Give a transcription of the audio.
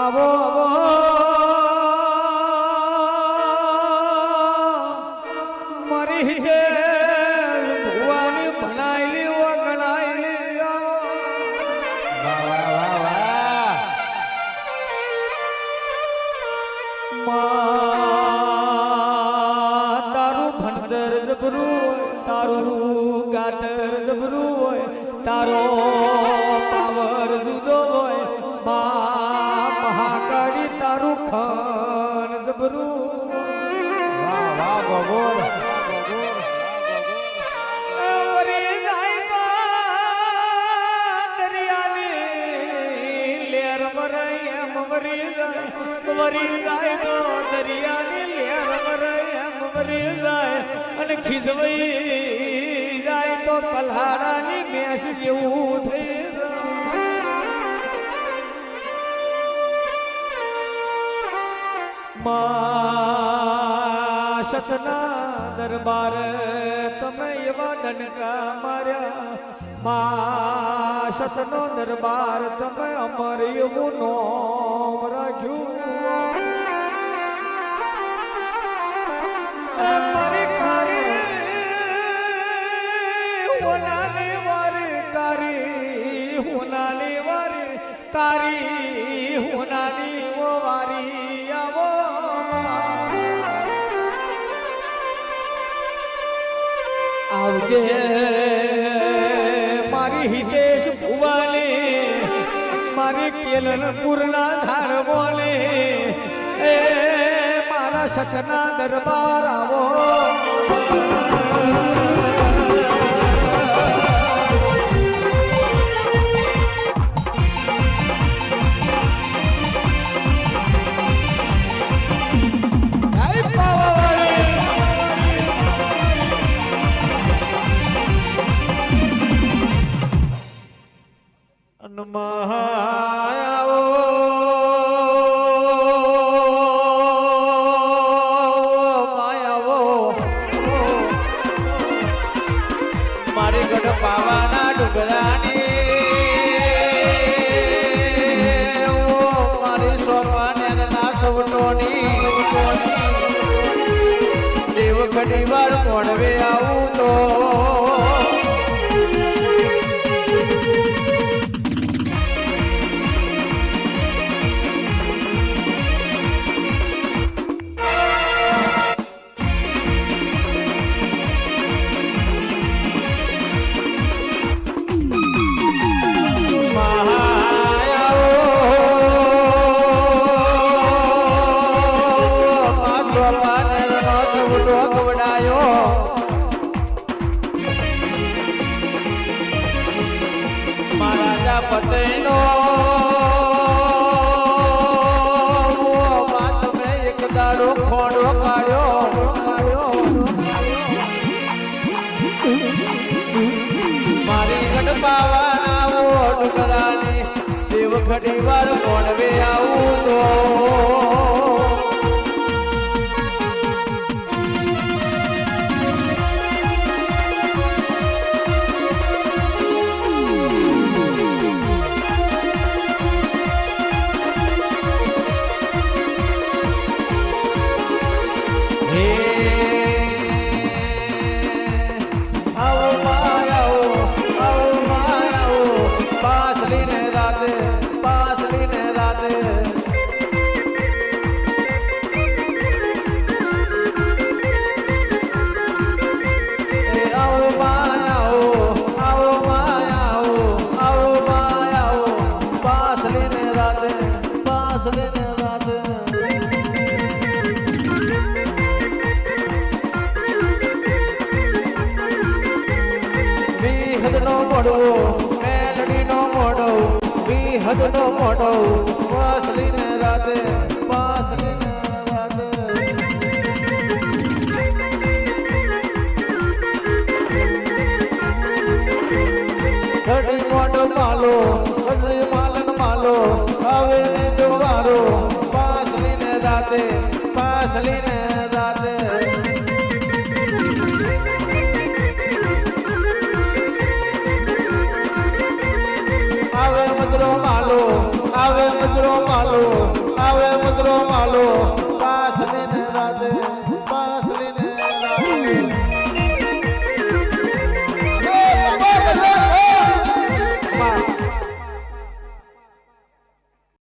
આવો મારી હિતે ભુવાની ભણાયેલી ગણાયેલી તારું ભણતર જબરું હોય, તારું ગાતર જબરું હોય, તારો પાવર જુદો હોય, મહાકાળી તારું ખાન જબરું. વાહ વાહ ગોગોર વરી જાય દરિયાની લેર મરાય એમ વરી જાય તો દરિયાની લેર મરાય એમ વરી જાય અને ખીજવાઈ જાય તો કલ્હાડાની મેસ જેવું થઈ જાય. સસના દરબાર તમે એવા ડનકા માર્યા, સસનો દરબાર તમે અમર એવું નોમ રાખ્યું. મારી કારી હોનાલી વારી કારી હોનાલી વારી કારી હોનાલી વારી આવો આવજે મારી હિતેશ ભુવાની મારી કેલનપુરના ધાર બોલે એ મારા સસના દરબાર આવો. મારી ગઢ પાવાના ડુગરાની મારી સોરવાને ના સવટોની દેવ ઘડી વાર મોડવે આવું તો મહારાજા પતેનો તમે એક દાડો ખોડો કાઢ્યો મારી ગઢ પાવાના ડુગરાની દેવ ઘડી વાર મોડવે આવું તો મેલડી નો મોડો વિહદ નો મોડો પાસલી ને રાતે ઘડી મોડો માલો ઘડી માલન માલો આવે આવે જોવારો પાસલીને રાતે પાસલીને રાતે આવે મજરો માલો